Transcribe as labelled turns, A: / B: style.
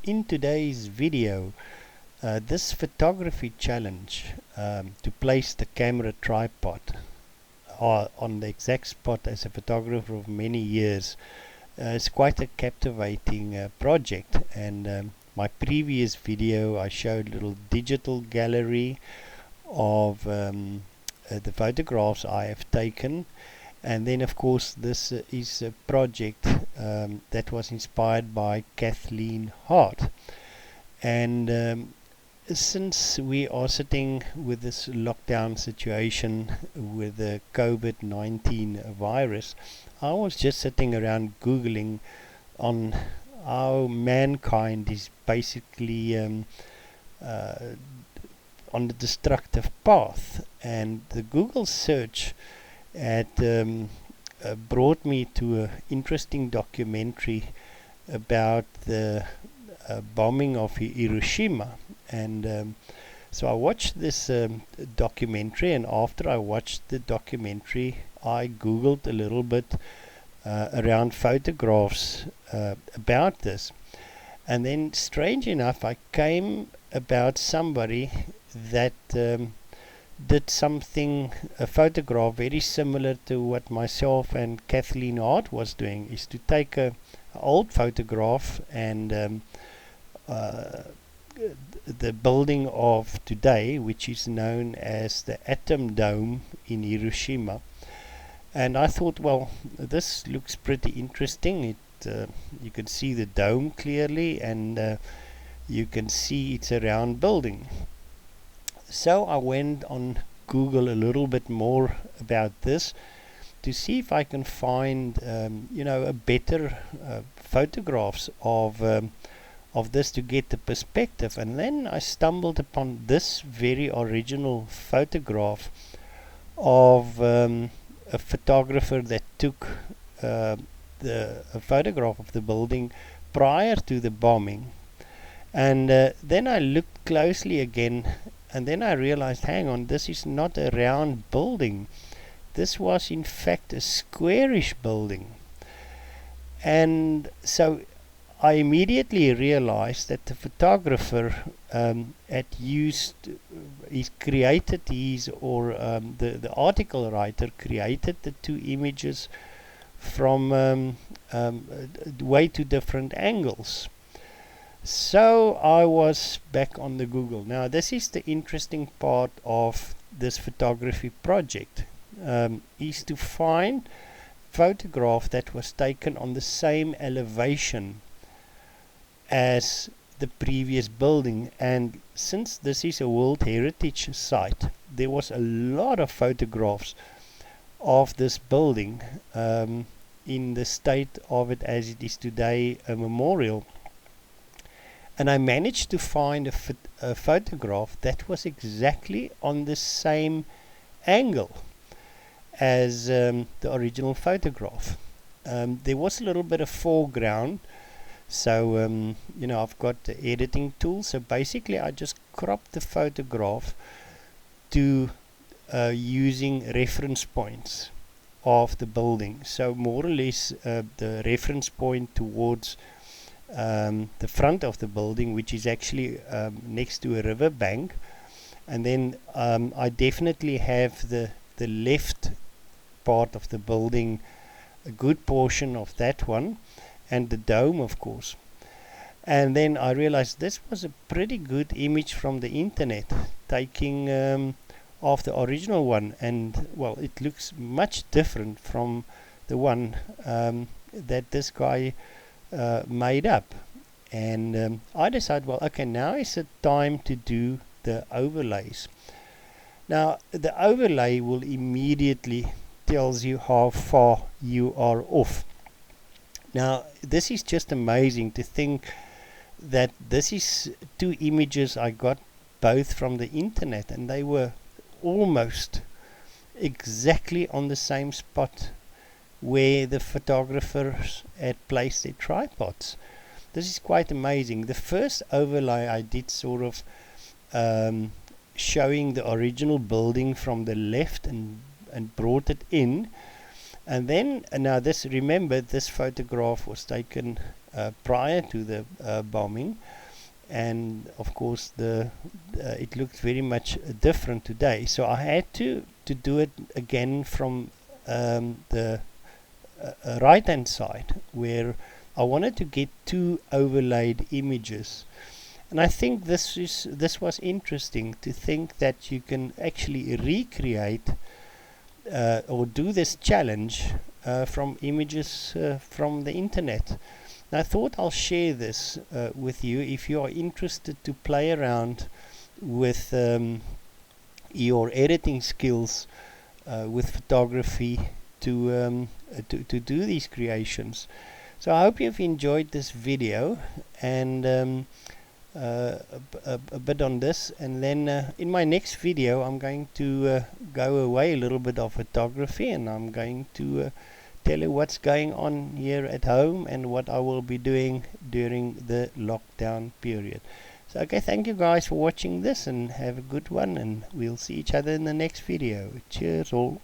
A: in today's video, this photography challenge to place the camera tripod on the exact spot as a photographer of many years is quite a captivating project. And my previous video I showed a little digital gallery of the photographs I have taken, and then of course this is a project that was inspired by Kathleen Hart. And since we are sitting with this lockdown situation with the COVID-19 virus, I was just sitting around googling on how mankind is basically on the destructive path, and the Google search had brought me to an interesting documentary about the bombing of Hiroshima. And so I watched this documentary, and after I watched the documentary I googled a little bit around photographs about this, and then strange enough I came about somebody that did something, a photograph very similar to what myself and Kathleen Hart was doing, is to take a old photograph and the building of today, which is known as the Atom Dome in Hiroshima. And I thought, well, this looks pretty interesting. You can see the dome clearly, and you can see it's a round building. So I went on Google a little bit more about this to see if I can find a better photographs of this to get the perspective. And then I stumbled upon this very original photograph of a photographer that took a photograph of the building prior to the bombing. And then I looked closely again, and then I realized, hang on, this is not a round building. This was in fact a squarish building. And so I immediately realized that the photographer the article writer created the two images from way two different angles. So I was back on the Google. Now this is the interesting part of this photography project, is to find photograph that was taken on the same elevation as the previous building. And since this is a World Heritage Site, there was a lot of photographs of this building in the state of it as it is today, a memorial. And I managed to find a photograph that was exactly on the same angle as the original photograph. There was a little bit of foreground, so I've got the editing tool. So basically I just cropped the photograph to using reference points of the building. So more or less the reference point towards the front of the building, which is actually next to a river bank. And then I definitely have the left part of the building, a good portion of that one, and the dome of course. And then I realized this was a pretty good image from the internet, taking of the original one, and well, it looks much different from the one that this guy made up. And I decided, well, okay, now is the time to do the overlays. Now the overlay will immediately tells you how far you are off. Now this is just amazing to think that this is two images I got both from the internet, and they were almost exactly on the same spot where the photographers had placed their tripods. This is quite amazing. The first overlay I did sort of showing the original building from the left and brought it in. And then, now this, remember, this photograph was taken prior to the bombing, and of course it looks very much different today. So I had to do it again from the right hand side, where I wanted to get two overlaid images. And I think this was interesting, to think that you can actually recreate or do this challenge from images from the internet. And I thought I'll share this with you if you are interested to play around with your editing skills with photography to do these creations. So I hope you've enjoyed this video, and a bit on this, and then in my next video I'm going to go away a little bit of photography, and I'm going to tell you what's going on here at home and what I will be doing during the lockdown period. So okay, thank you guys for watching this, and have a good one, and we'll see each other in the next video. Cheers all.